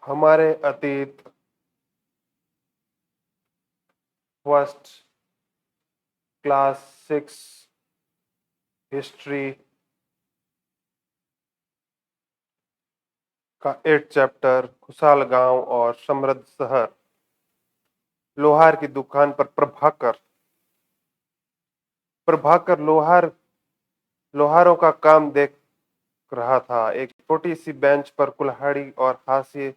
हमारे अतीत first class 6 history का 8 चैप्टर खुशहाल गांव और समृद्ध शहर। लोहार की दुकान पर प्रभाकर प्रभाकर लोहारों का काम देख रहा था। एक छोटी सी बेंच पर कुल्हाड़ी और हाशिए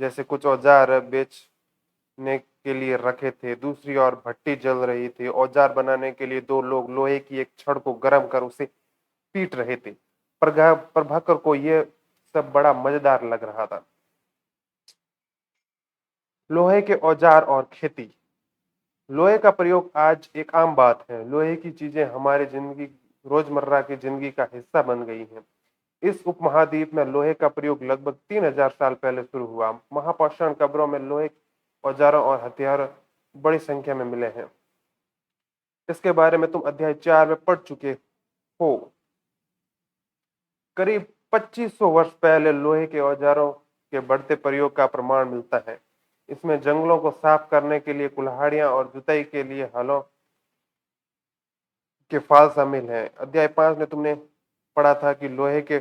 जैसे कुछ औजार बेचने के लिए रखे थे। दूसरी ओर भट्टी जल रही थी। औजार बनाने के लिए दो लोग लोहे की एक छड़ को गर्म कर उसे पीट रहे थे। प्रभाकर को यह सब बड़ा मजेदार लग रहा था। लोहे के औजार और खेती। लोहे का प्रयोग आज एक आम बात है। लोहे की चीजें हमारी जिंदगी रोजमर्रा की जिंदगी का हिस्सा बन गई हैं। इस उपमहाद्वीप में लोहे का प्रयोग लगभग 3000 साल पहले शुरू हुआ। महापाषाण कब्रों में लोहे औजारों और हथियार बड़ी संख्या में मिले हैं। इसके बारे में तुम अध्याय 4 में पढ़ चुके हो। करीब 2500 वर्ष पहले लोहे के औजारों के बढ़ते प्रयोग का प्रमाण मिलता है। इसमें जंगलों को साफ करने के लिए कुल्हाड़ियां और जुताई के लिए हलों के फाल शामिल हैं। अध्याय 5 में तुमने पढ़ा था कि लोहे के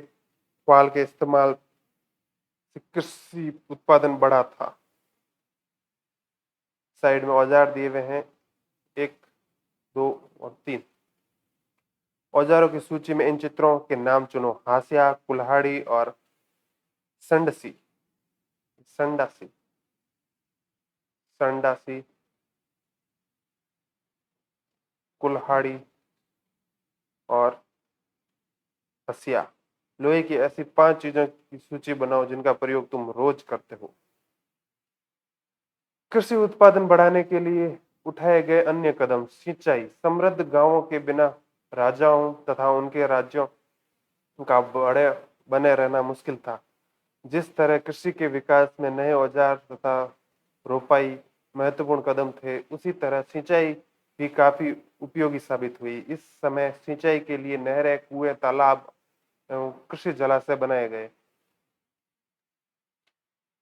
फाल के इस्तेमाल से कृषि उत्पादन बढ़ा था। साइड में औजार दिए हुए हैं 1, 2 और 3। औजारों की सूची में इन चित्रों के नाम चुनो। हाशिया, कुल्हाड़ी और संडसी संडासी संडासी कुल्हाड़ी और हसिया। लोहे की ऐसी 5 चीजों की सूची बनाओ जिनका प्रयोग तुम रोज करते हो। कृषि उत्पादन बढ़ाने के लिए उठाए गए अन्य कदम। सिंचाई। समृद्ध गांवों के बिना राजाओं तथा उनके राज्यों का बड़े बने रहना मुश्किल था। जिस तरह कृषि के विकास में नए औजार तथा रोपाई महत्वपूर्ण कदम थे, उसी तरह सिंचाई भी काफी उपयोगी साबित हुई। इस समय सिंचाई के लिए नहरें, कुएं, तालाब एवं कृषि जलाशय बनाए गए।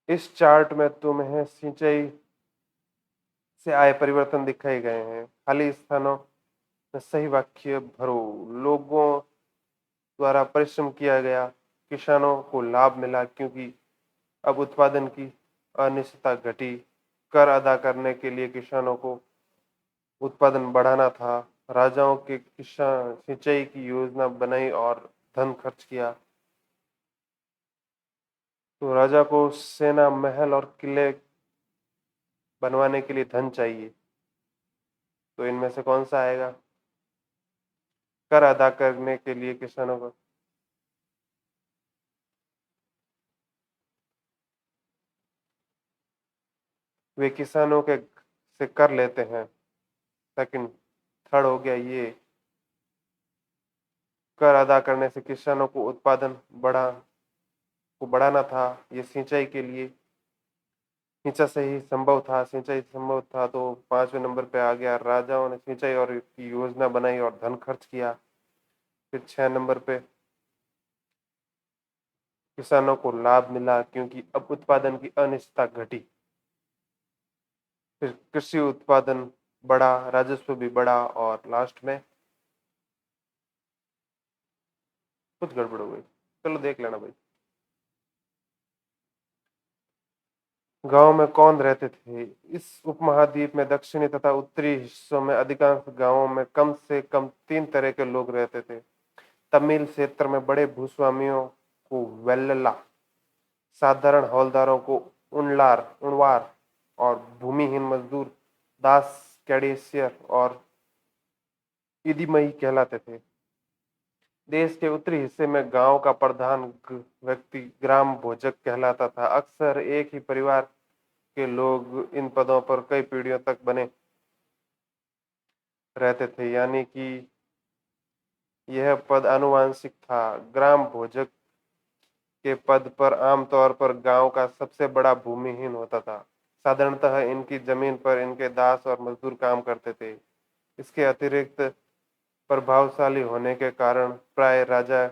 इस चार्ट में तुम्हें सिंचाई से आए परिवर्तन दिखाए गए हैं। खाली स्थानों में सही वाक्य भरो। लोगों द्वारा परिश्रम किया गया। किसानों को लाभ मिला क्योंकि अब उत्पादन की अनिश्चितता घटी। कर अदा करने के लिए किसानों को उत्पादन बढ़ाना था। राजाओं के किसान सिंचाई की योजना बनाई और धन खर्च किया। तो राजा को सेना, महल और किले बनवाने के लिए धन चाहिए। तो इनमें से कौन सा आएगा? कर अदा करने के लिए किसानों को वे किसानों के से कर लेते हैं। सेकंड, थर्ड हो गया ये। कर अदा करने से किसानों को उत्पादन बढ़ाना था। ये सिंचाई के लिए सिंचाई संभव था तो 5वें नंबर पे आ गया। राजाओं ने सिंचाई और की योजना बनाई और धन खर्च किया। फिर 6 नंबर पे किसानों को लाभ मिला क्योंकि अब उत्पादन की अनिश्चितता घटी। फिर कृषि उत्पादन बढ़ा, राजस्व भी बढ़ा और लास्ट में कुछ गड़बड़ हो गई। चलो देख लेना भाई। गांव में कौन रहते थे? इस उपमहाद्वीप में दक्षिणी तथा उत्तरी हिस्सों में अधिकांश गांवों में कम से कम 3 तरह के लोग रहते थे। तमिल क्षेत्र में बड़े भूस्वामियों को वेल्ला, साधारण हवलदारों को उणवार और भूमिहीन मजदूर दास कैडेसियर और इदिमई कहलाते थे। देश के उत्तरी हिस्से में गांव का प्रधान व्यक्ति ग्राम भोजक कहलाता था। अक्सर एक ही परिवार के लोग इन पदों पर कई पीढ़ियों तक बने रहते थे, यानी कि यह पद आनुवंशिक था। ग्राम भोजक के पद पर आमतौर पर गांव का सबसे बड़ा भूमिहीन होता था। साधारणतः इनकी जमीन पर इनके दास और मजदूर काम करते थे। इसके अतिरिक्त प्रभावशाली होने के कारण प्राय राजा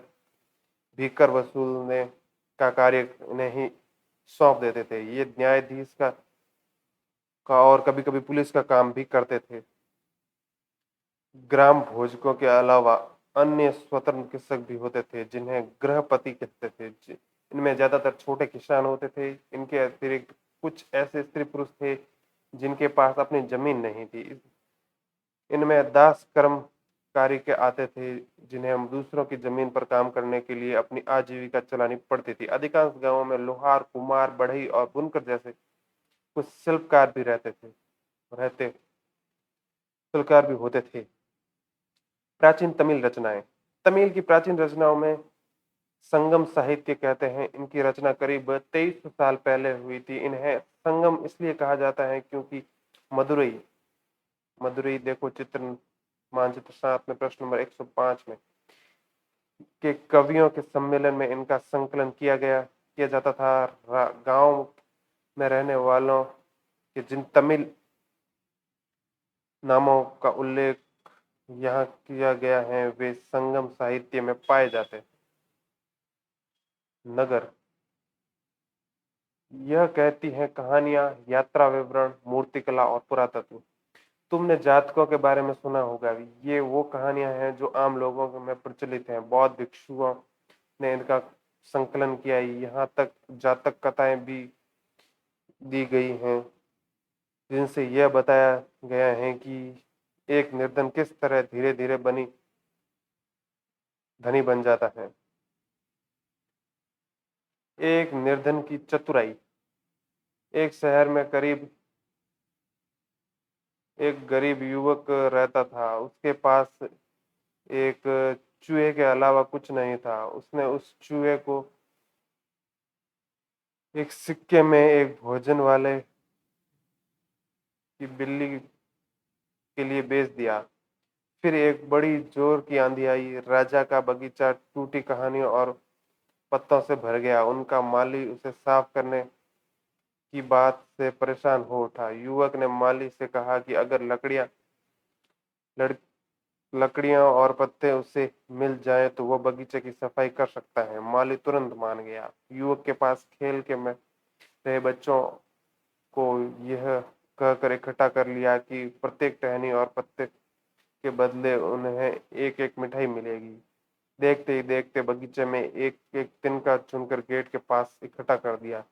भी कर वसूलने का कार्य नहीं सौंप देते थे। ये न्यायाधीश का और कभी कभी पुलिस का काम भी करते थे। ग्राम भोजकों के अलावा अन्य स्वतंत्र कृषक भी होते थे जिन्हें गृहपति कहते थे। इनमें ज्यादातर छोटे किसान होते थे। इनके अतिरिक्त कुछ ऐसे स्त्री पुरुष थे जिनके पास अपनी जमीन नहीं थी। इनमें दास कर्मकारी के आते थे जिन्हें हम दूसरों की जमीन पर काम करने के लिए अपनी आजीविका चलानी पड़ती थी। अधिकांश गांवों में लोहार, कुम्हार, बढ़ई और बुनकर जैसे कुछ शिल्पकार भी रहते शिल्पकार भी होते थे। प्राचीन तमिल रचनाएं। तमिल की प्राचीन रचनाओं में संगम साहित्य कहते हैं। इनकी रचना करीब 2300 साल पहले हुई थी। इन्हें संगम इसलिए कहा जाता है क्योंकि मदुरई मदुरई देखो चित्र मानचित्र 7 में प्रश्न नंबर 105 में के कवियों के सम्मेलन में इनका संकलन किया जाता था। गांव में रहने वालों के जिन तमिल नामों का उल्लेख यहाँ किया गया है वे संगम साहित्य में पाए जाते हैं। नगर। यह कहती हैं कहानियां, यात्रा विवरण, मूर्तिकला और पुरातत्व। तुमने जातकों के बारे में सुना होगा। ये वो कहानियां हैं जो आम लोगों में प्रचलित हैं। बौद्ध भिक्षुओं ने इनका संकलन किया। यहाँ तक जातक कथाएं भी दी गई हैं जिनसे यह बताया गया है कि एक निर्धन किस तरह धीरे धीरे बनी धनी बन जाता है। एक निर्धन की चतुराई। एक शहर में करीब एक गरीब युवक रहता था। उसके पास एक चूहे के अलावा कुछ नहीं था। उसने उस चूहे को एक सिक्के में एक भोजन वाले की बिल्ली के लिए बेच दिया। फिर एक बड़ी जोर की आंधी आई। राजा का बगीचा टूटी कहानियों और पत्तों से भर गया। उनका माली उसे साफ करने की बात से परेशान हो उठा। युवक ने माली से कहा कि अगर लड़, लकड़ियां और पत्ते उसे मिल जाएं तो वह बगीचे की सफाई कर सकता है। माली तुरंत मान गया। युवक के पास खेल के में रहे बच्चों को यह कहकर इकट्ठा कर लिया कि प्रत्येक टहनी और पत्ते के बदले उन्हें एक एक मिठाई मिलेगी। देखते ही देखते बगीचे में एक एक तिनका चुनकर गेट के पास इकट्ठा कर दिया।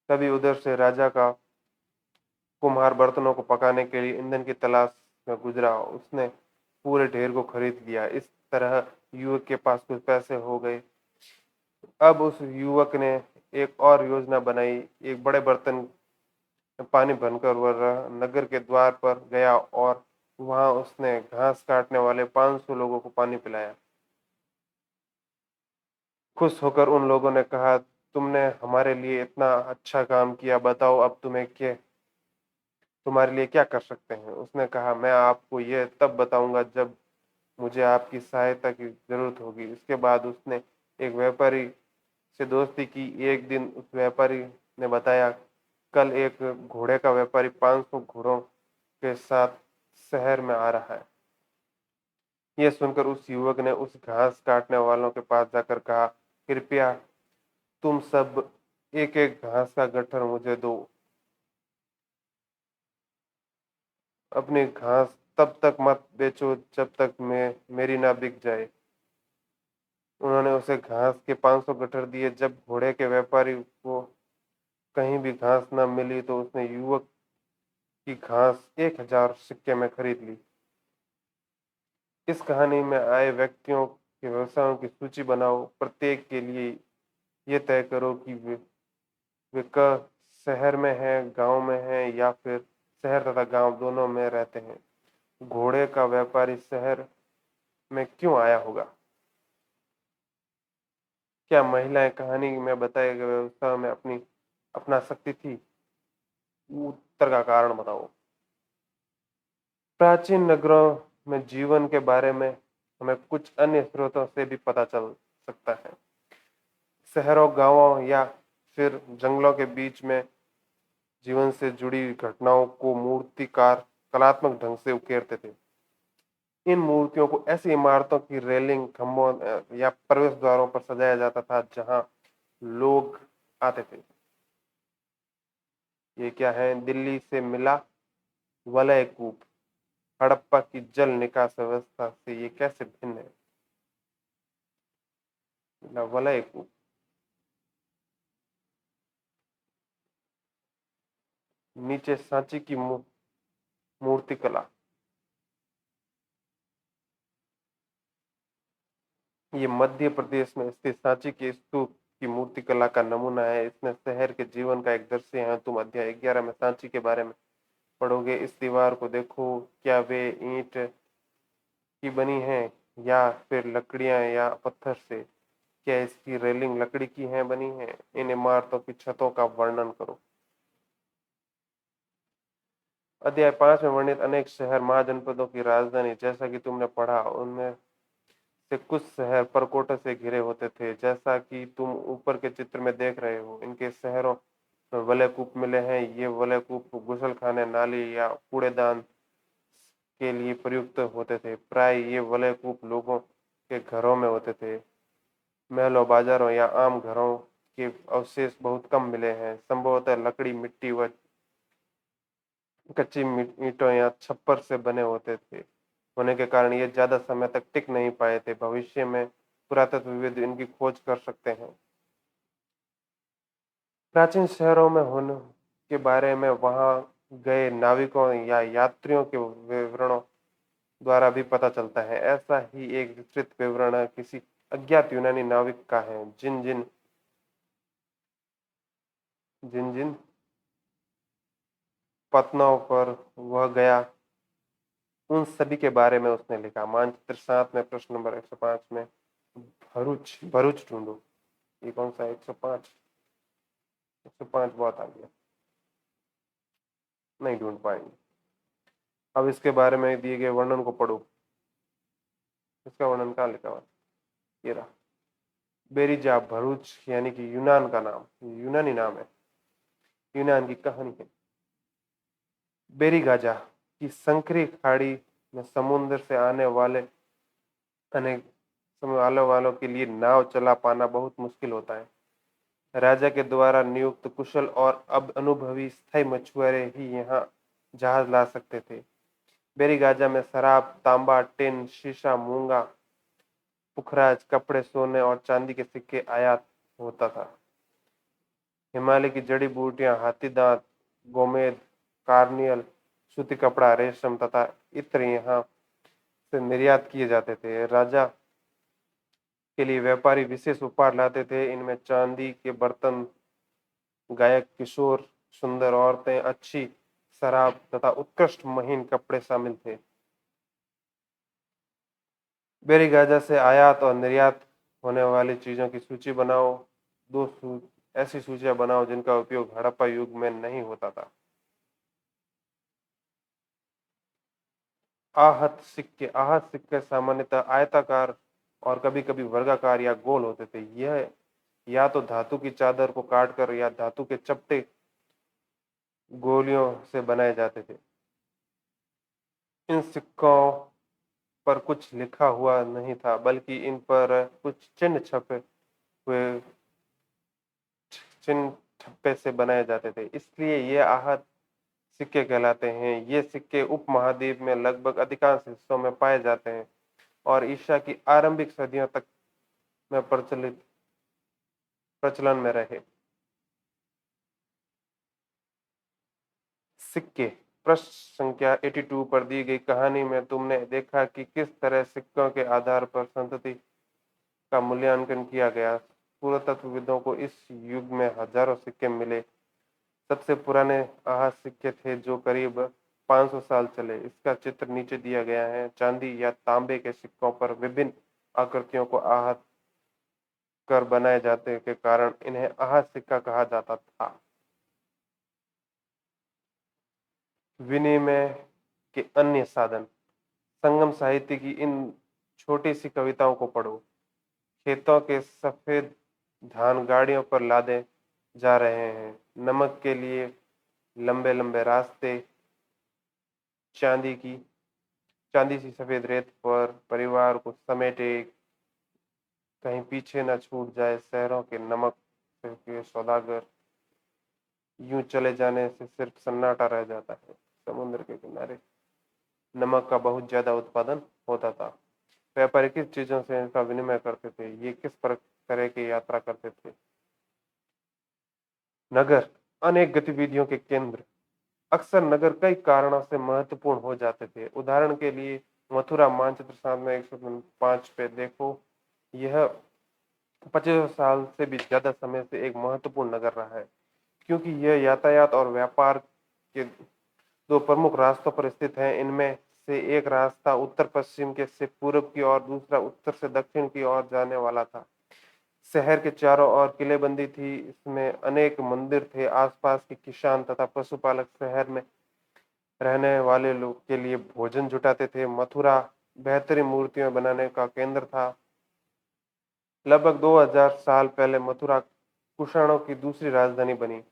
तभी उधर से राजा का कुम्हार बर्तनों को पकाने के लिए ईंधन की तलाश में गुजरा। उसने पूरे ढेर को खरीद लिया। इस तरह युवक के पास कुछ पैसे हो गए। अब उस युवक ने एक और योजना बनाई। एक बड़े बर्तन में पानी भरकर वह नगर के द्वार पर गया और वहां उसने घास काटने वाले 500 लोगों को पानी पिलाया। खुश होकर उन लोगों ने कहा, तुमने हमारे लिए इतना अच्छा काम किया, बताओ अब तुम्हारे लिए क्या कर सकते हैं। उसने कहा, मैं आपको यह तब बताऊंगा जब मुझे आपकी सहायता की जरूरत होगी। इसके बाद उसने एक व्यापारी से दोस्ती की। एक दिन उस व्यापारी ने बताया, कल एक घोड़े का व्यापारी 500 घोड़ों के साथ शहर में आ रहा है। यह सुनकर उस युवक ने उस घास काटने वालों के पास जाकर कहा, कृपया तुम सब एक एक घास का गट्ठर मुझे दो। अपनी घास तब तक मत बेचो जब तक मेरी ना बिक जाए। उन्होंने उसे घास के 500 गट्ठर दिए। जब घोड़े के व्यापारी को कहीं भी घास न मिली तो उसने युवक की घास 1000 सिक्के में खरीद ली। इस कहानी में आए व्यक्तियों के व्यवसायों की सूची बनाओ। प्रत्येक के लिए ये तय करो कि वे शहर में है, गांव में है या फिर शहर तथा गांव दोनों में रहते हैं। घोड़े का व्यापारी शहर में क्यों आया होगा? क्या महिलाएं कहानी में बताए गए व्यवसाय में अपना सकती थी? उत्तर का कारण बताओ। प्राचीन नगरों में जीवन के बारे में हमें कुछ अन्य स्रोतों से भी पता चल सकता है। शहरों, गांवों या फिर जंगलों के बीच में जीवन से जुड़ी घटनाओं को मूर्तिकार कलात्मक ढंग से उकेरते थे। इन मूर्तियों को ऐसी इमारतों की रेलिंग, खंभों या प्रवेश द्वारों पर सजाया जाता था जहां लोग आते थे। ये क्या है? दिल्ली से मिला वलय कूप, हड़प्पा की जल निकास व्यवस्था से ये कैसे भिन्न है? मिला वलय कूप। नीचे सांची की मूर्ति कला। ये मध्य प्रदेश में स्थित सांची के स्तूप की मूर्ति कला का नमूना है। इसमें शहर के जीवन का एक दृश्य है। तुम अध्याय 11 में सांची के बारे में पढ़ोगे। इस दीवार को देखो, क्या वे ईंट की बनी है या फिर लकड़ियां या पत्थर से? क्या इसकी रेलिंग लकड़ी की है बनी है? इन इमारतों की छतों का वर्णन करो। अध्याय 5 में वर्णित अनेक शहर महाजनपदों की राजधानी, जैसा कि तुमने पढ़ा, उनमें से कुछ शहर परकोटे से घिरे होते थे, जैसा कि तुम ऊपर के चित्र में देख रहे हो। इनके शहरों में वलयकूप मिले हैं। ये वलयकूप गुसलखाने, नाली या कूड़ेदान के लिए प्रयुक्त होते थे। प्राय ये वलयकूप लोगों के घरों में होते थे। महलों, बाजारों या आम घरों के अवशेष बहुत कम मिले हैं। संभवतः लकड़ी, मिट्टी व कच्ची ईंटों या छप्पर से बने होते थे होने के कारण ये ज्यादा समय तक टिक नहीं पाए थे। भविष्य में पुरातत्वविद इनकी खोज कर सकते हैं। प्राचीन शहरों में होने के बारे में वहां गए नाविकों या यात्रियों के विवरणों द्वारा भी पता चलता है। ऐसा ही एक विस्तृत विवरण किसी अज्ञात यूनानी नाविक का है। जिन जिन जिन जिन पत्तनों पर वह गया, उन सभी के बारे में उसने लिखा। मानचित्र 7 में प्रश्न नंबर 105 में भरूच भरूच ढूंढो। ये कौन सा? 105। 105 बहुत आ गया, नहीं ढूंढ पाएंगे। अब इसके बारे में दिए गए वर्णन को पढ़ो। इसका वर्णन कहाँ लिखा हुआ है? ये रहा। बेरिजा भरूच यानी कि यूनान का नाम, यूनानी नाम है, यूनान की कहानी है। बेरीगाजा की संकरी खाड़ी में समुद्र से आने अनेक वालों के लिए नाव चला पाना बहुत मुश्किल होता है। राजा के द्वारा नियुक्त कुशल और अब अनुभवी स्थायी मछुआरे ही यहाँ जहाज ला सकते थे। बेरीगाजा में शराब, तांबा, टिन, शीशा, मूंगा, पुखराज, कपड़े, सोने और चांदी के सिक्के आयात होता था। हिमालय की जड़ी बूटियां, हाथी दांत, गोमेद, कार्नियल, सूती कपड़ा, रेशम तथा इत्र यहाँ से निर्यात किए जाते थे। राजा के लिए व्यापारी विशेष उपहार लाते थे। इनमें चांदी के बर्तन, गायक, किशोर, सुंदर औरतें, अच्छी शराब तथा उत्कृष्ट महीन कपड़े शामिल थे। बेरीगाजा से आयात और निर्यात होने वाली चीजों की सूची बनाओ। ऐसी सूचियां बनाओ जिनका उपयोग हड़प्पा युग में नहीं होता था। आहत सिक्के सामान्यतः आयताकार और कभी-कभी वर्गाकार या गोल होते थे। यह या तो धातु की चादर को काटकर या धातु के चपटे गोलियों से बनाए जाते थे। इन सिक्कों पर कुछ लिखा हुआ नहीं था, बल्कि इन पर कुछ चिन्ह छपे हुए चिन्ह ठप्पे से बनाए जाते थे, इसलिए ये आहत सिक्के कहलाते हैं। ये सिक्के उपमहाद्वीप में लगभग अधिकांश हिस्सों में पाए जाते हैं और ईसा की आरंभिक सदियों तक में प्रचलन में रहे। सिक्के। पृष्ठ संख्या 82 पर दी गई कहानी में तुमने देखा कि किस तरह सिक्कों के आधार पर संतति का मूल्यांकन किया गया। पुरातत्वविदों को इस युग में हजारों सिक्के मिले। सबसे पुराने आहत सिक्के थे जो करीब 500 साल चले। इसका चित्र नीचे दिया गया है। चांदी या तांबे के सिक्कों पर विभिन्न आकृतियों को आहत कर बनाए जाते के कारण इन्हें आहत सिक्का कहा जाता था। विनिमय के अन्य साधन। संगम साहित्य की इन छोटी सी कविताओं को पढ़ो। खेतों के सफेद धान गाड़ियों पर लादे जा रहे हैं। नमक के लिए लंबे लंबे रास्ते। चांदी की चांदी सी सफेद रेत पर परिवार को समेटे, कहीं पीछे न छूट जाए शहरों के नमक के सौदागर। यूं चले जाने से सिर्फ सन्नाटा रह जाता है। समुद्र के किनारे नमक का बहुत ज्यादा उत्पादन होता था। व्यापारी किस चीजों से इनका विनिमय करते थे? ये किस तरह की यात्रा करते थे? नगर अनेक गतिविधियों के केंद्र। अक्सर नगर कई कारणों से महत्वपूर्ण हो जाते थे। उदाहरण के लिए मथुरा मानचित्र 7 में 105 पे देखो। यह 25 साल से भी ज्यादा समय से एक महत्वपूर्ण नगर रहा है, क्योंकि यह यातायात और व्यापार के दो प्रमुख रास्तों पर स्थित है। इनमें से एक रास्ता उत्तर पश्चिम के से पूर्व की ओर, दूसरा उत्तर से दक्षिण की ओर जाने वाला था। शहर के चारों ओर किलेबंदी थी। इसमें अनेक मंदिर थे। आसपास के किसान तथा पशुपालक शहर में रहने वाले लोग के लिए भोजन जुटाते थे। मथुरा बेहतरीन मूर्तियां बनाने का केंद्र था। लगभग 2000 साल पहले मथुरा कुषाणों की दूसरी राजधानी बनी।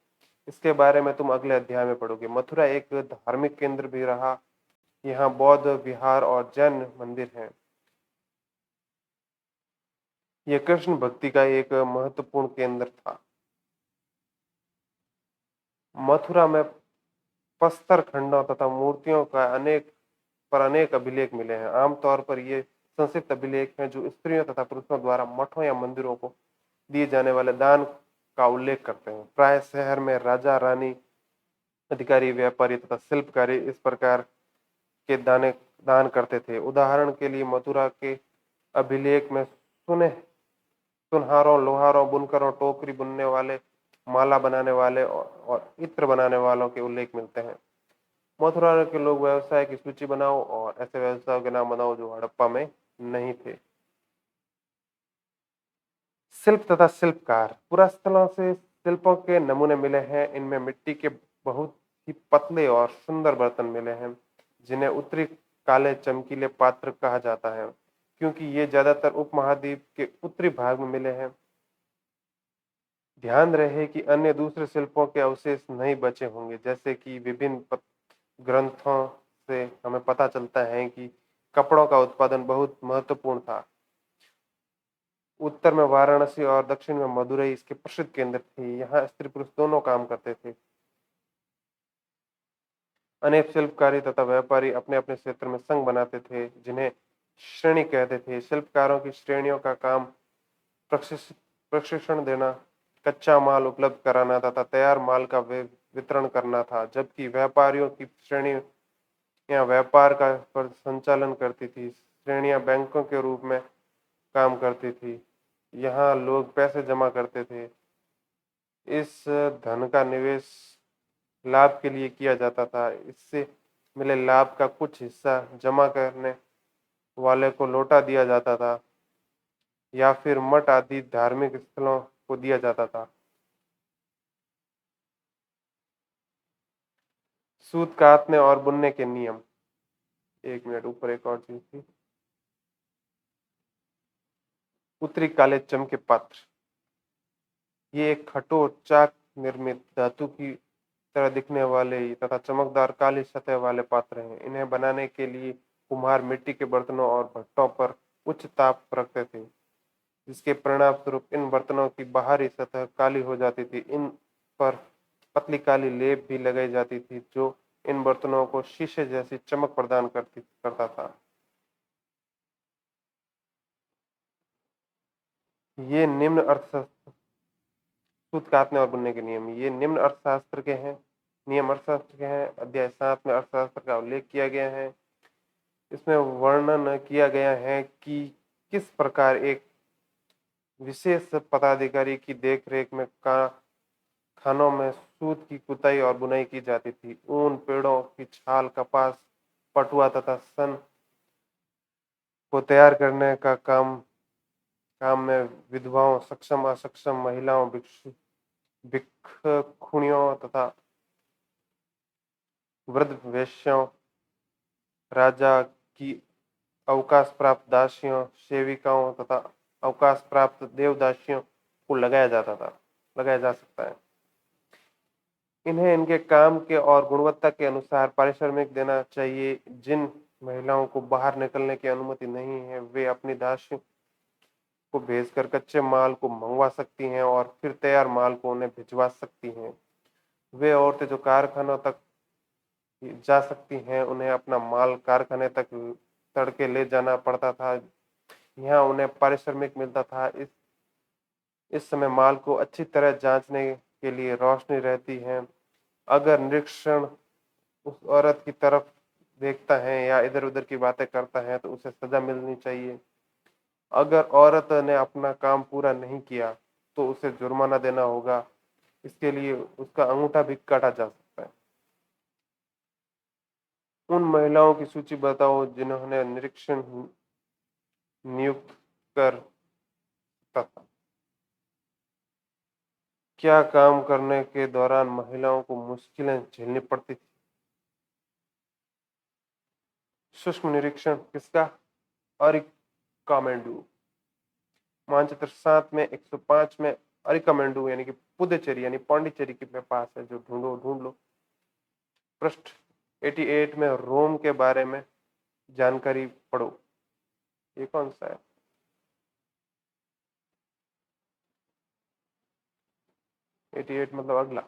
इसके बारे में तुम अगले अध्याय में पढ़ोगे। मथुरा एक धार्मिक केंद्र भी रहा। यहाँ बौद्ध विहार और जैन मंदिर हैं। यह कृष्ण भक्ति का एक महत्वपूर्ण केंद्र था। मथुरा में प्रस्तर खंडों तथा मूर्तियों का अनेक अभिलेख मिले हैं। आमतौर पर ये संक्षिप्त अभिलेख हैं जो स्त्रियों तथा पुरुषों द्वारा मठों या मंदिरों को दिए जाने वाले दान का उल्लेख करते हैं। प्राय शहर में राजा रानी, अधिकारी, व्यापारी तथा शिल्पकारी इस प्रकार के दान करते थे। उदाहरण के लिए मथुरा के अभिलेख में सुनहारों, लोहारों, बुनकरों, टोकरी बुनने वाले, माला बनाने वाले और इत्र बनाने वालों के उल्लेख मिलते हैं। मथुरा के लोग व्यवसाय की सूची बनाओ और ऐसे व्यवसायों के नाम बनाओ जो हड़प्पा में नहीं थे। शिल्प तथा शिल्पकार। पुरास्थलों से शिल्पों के नमूने मिले हैं। इनमें मिट्टी के बहुत ही पतले और सुंदर बर्तन मिले हैं, जिन्हें उत्तरी काले चमकीले पात्र कहा जाता है, क्योंकि ये ज्यादातर उपमहाद्वीप के उत्तरी भाग में मिले हैं। ध्यान रहे कि अन्य दूसरे शिल्पों के अवशेष नहीं बचे होंगे। जैसे कि विभिन्न ग्रंथों से हमें पता चलता है कि कपड़ों का उत्पादन बहुत महत्वपूर्ण था। उत्तर में वाराणसी और दक्षिण में मदुरई इसके प्रसिद्ध केंद्र थे। यहाँ स्त्री पुरुष दोनों काम करते थे। अनेक शिल्पकारी तथा व्यापारी अपने अपने क्षेत्र में संघ बनाते थे, जिन्हें श्रेणी कहते थे। शिल्पकारों की श्रेणियों का काम प्रशिक्षण देना, कच्चा माल उपलब्ध कराना तथा तैयार माल का वितरण करना था, जबकि व्यापारियों की श्रेणियां व्यापार का पर संचालन करती थी। श्रेणियां बैंकों के रूप में काम करती थी। यहाँ लोग पैसे जमा करते थे। इस धन का निवेश लाभ के लिए किया जाता था। इससे मिले लाभ का कुछ हिस्सा जमा करने वाले को लौटा दिया जाता था या फिर मठ आदि धार्मिक स्थलों को दिया जाता था। सूत कातने और बुनने के नियम। एक मिनट, ऊपर एक और चीज थी। उत्तरी काले चमके पात्र। ये एक कठोर चाक निर्मित धातु की तरह दिखने वाले तथा चमकदार काली सतह वाले पात्र हैं। इन्हें बनाने के लिए कुम्हार मिट्टी के बर्तनों और भट्टों पर उच्च ताप रखते थे, जिसके परिणाम स्वरूप इन बर्तनों की बाहरी सतह काली हो जाती थी। इन पर पतली काली लेप भी लगाई जाती थी, जो इन बर्तनों को शीशे जैसी चमक प्रदान करता था। ये निम्न अर्थशास्त्र। सूत कातने और बुनने के नियम। ये निम्न अर्थशास्त्र के हैं नियम अर्थशास्त्र के हैं। अध्याय 7 में अर्थशास्त्र का उल्लेख किया गया है। इसमें वर्णन किया गया है कि किस प्रकार एक विशेष पदाधिकारी की देखरेख में खानों में सूत की कुताई और बुनाई की जाती थी। ऊन, पेड़ों की छाल, कपास, पटुआ तथा सन को तैयार करने का काम में विधवाओं, सक्षम असक्षम महिलाओं, भिक्षुणियों तथा वृद्ध वेश्याओं, राजा की अवकाश प्राप्त दासियों, सेविकाओं तथा अवकाश प्राप्त देवदासियों को लगाया जा सकता है। इन्हें इनके काम के और गुणवत्ता के अनुसार पारिश्रमिक देना चाहिए। जिन महिलाओं को बाहर निकलने की अनुमति नहीं है, वे अपनी दासियों को भेजकर कच्चे माल को मंगवा सकती हैं और फिर तैयार माल को उन्हें भिजवा सकती हैं। वे औरतें जो कारखानों तक जा सकती हैं, उन्हें अपना माल कारखाने तक तड़के ले जाना पड़ता था। यहाँ उन्हें पारिश्रमिक मिलता था। इस समय माल को अच्छी तरह जांचने के लिए रोशनी रहती है। अगर निरीक्षण उस औरत की तरफ देखता है या इधर उधर की बातें करता है तो उसे सजा मिलनी चाहिए। अगर औरत ने अपना काम पूरा नहीं किया तो उसे जुर्माना देना होगा। इसके लिए उसका अंगूठा भी काटा जा सकता है। उन महिलाओं की सूची बताओ जिन्होंने निरीक्षण नियुक्त कर सकता था। क्या काम करने के दौरान महिलाओं को मुश्किलें झेलनी पड़ती थी? सूक्ष्म निरीक्षण किसका? अरिकामेंडू। मानचित्र 7 में 105 में अरिकामेंडू यानी कि पुदुचेरी यानी पांडिचेरी के पास है, जो ढूंढ लो। पृष्ठ 88 में रोम के बारे में जानकारी पढ़ो। ये कौन सा है? एटी एट मतलब अगला।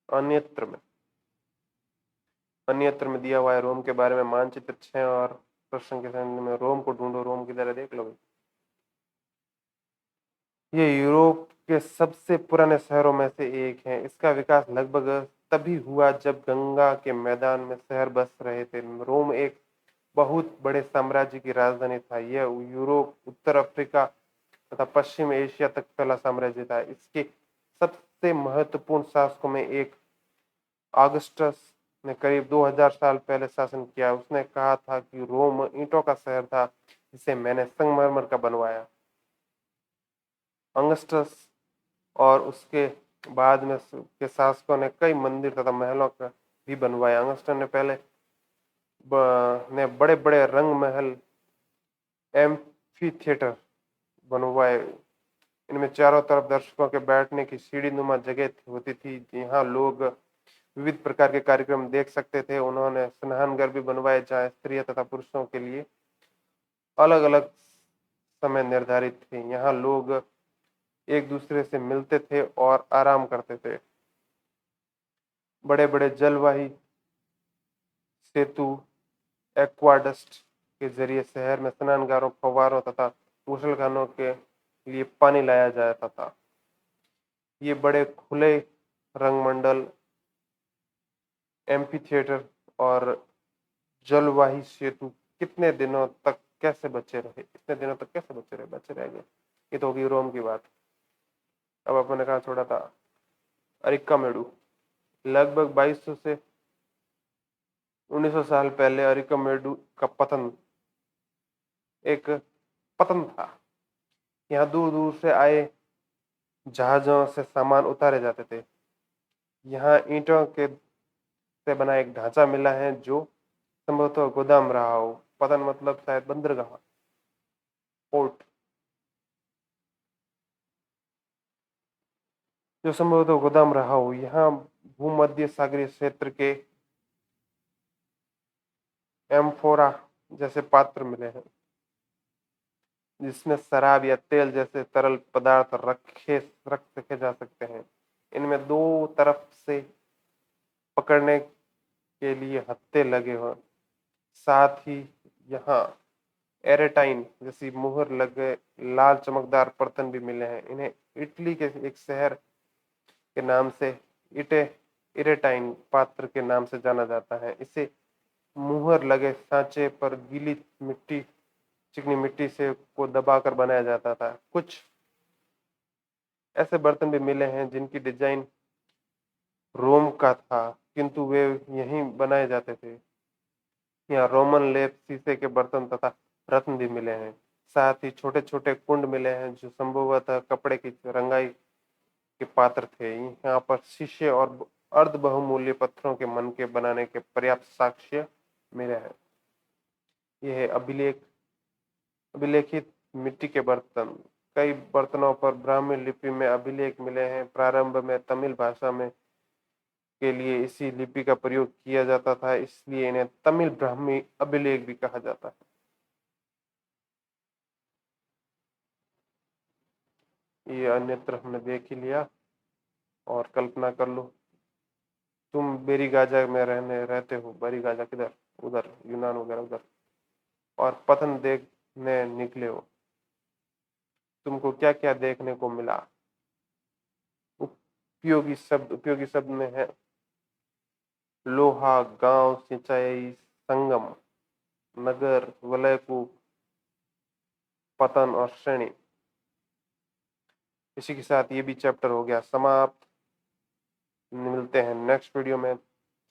अन्यत्र में अन्यत्र में दिया हुआ है रोम के बारे में मानचित्र 6 और प्रश्न के संबंध में रोम को ढूंढो। रोम की तरह देख लो। ये यूरोप के सबसे पुराने शहरों में से एक है। इसका विकास लगभग तभी हुआ जब गंगा के मैदान में शहर बस रहे थे। रोम एक बहुत बड़े साम्राज्य की राजधानी था। यह यूरोप, उत्तर अफ्रीका तथा पश्चिम एशिया तक फैला साम्राज्य था। इसके सबसे महत्वपूर्ण शासकों में एक ऑगस्टस ने करीब 2000 साल पहले शासन किया। उसने कहा था कि रोम ईंटों का शहर था जिसे मैंने संगमरमर का बनवाया। ऑगस्टस और उसके बाद में के शासकों ने कई मंदिर तथा महलों का भी बनवाया। ऑगस्टस ने पहले बड़े बड़े रंग महल, एम्फी थिएटर बनवाए। इनमें चारों तरफ दर्शकों के बैठने की सीढ़ी नुमा जगह होती थी। यहाँ लोग विविध प्रकार के कार्यक्रम देख सकते थे। उन्होंने स्नानघर भी बनवाए जहाँ स्त्रियों तथा पुरुषों के लिए अलग अलग समय निर्धारित थे। यहाँ लोग एक दूसरे से मिलते थे और आराम करते थे। बड़े बड़े जलवाही सेतु, एक्वाडस्ट के जरिए शहर में स्नानगारों, फव्वारों तथा गुसलखानों के लिए पानी लाया जाता था। ये बड़े खुले रंगमंडल, एम्फी थिएटर और जलवाही सेतु कितने दिनों तक कैसे बचे रहे? इतने दिनों तक कैसे बचे रह गए? ये तो होगी रोम की बात। अब अपने कहा छोड़ा था अरिकामेडू। लगभग 2200 से 1900 साल पहले अरिकामेडू का एक पतन था। यहाँ दूर दूर से आए जहाजों से सामान उतारे जाते थे। यहाँ ईंटों के से बना एक ढांचा मिला है जो संभवतः गोदाम रहा हो। पतन मतलब शायद बंदरगाह, पोर्ट, जो संभवतः गोदाम रहा हो। यहाँ भूमध्य सागरीय क्षेत्र के एम्फोरा जैसे पात्र मिले हैं जिसमें शराब या तेल जैसे तरल पदार्थ रख सके जा सकते हैं। इनमें दो तरफ से पकड़ने के लिए हत्थे लगे हो। साथ ही यहाँ एरेटाइन जैसी मुहर लगे लाल चमकदार बर्तन भी मिले हैं। इन्हें इटली के एक शहर के नाम से इटे इरेटाइन पात्र के नाम से जाना जाता है। इसे मुहर लगे सांचे पर गीली मिट्टी, चिकनी मिट्टी से को दबाकर बनाया जाता था। कुछ ऐसे बर्तन भी मिले हैं जिनकी डिजाइन रोम का था किंतु वे यहीं बनाए जाते थे। यहाँ रोमन लेप, शीशे के बर्तन तथा रत्न भी मिले हैं। साथ ही छोटे छोटे कुंड मिले हैं जो संभवतः कपड़े की रंगाई के पात्र थे। यहाँ पर शीशे और अर्ध बहुमूल्य पत्थरों के मन के बनाने के पर्याप्त साक्ष्य मिले हैं। यह है अभिलेखित मिट्टी के बर्तन। कई बर्तनों पर ब्राह्मी लिपि में अभिलेख मिले हैं। प्रारंभ में तमिल भाषा में के लिए इसी लिपि का प्रयोग किया जाता था, इसलिए इन्हें तमिल ब्राह्मी अभिलेख भी कहा जाता है। ये अन्यत्र हमने देख ही लिया। और कल्पना कर लो तुम बेरीगाजा में रहते हो। बेरीगाजा किधर? उधर यूनान वगैरह उधर। और पतन देखने निकले हो। तुमको क्या क्या देखने को मिला? उपयोगी शब्द में है लोहा, गांव, सिंचाई, संगम, नगर, वलय कूप, पतन और श्रेणी। इसी के साथ ये भी चैप्टर हो गया समाप्त। मिलते हैं नेक्स्ट वीडियो में।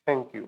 Thank you.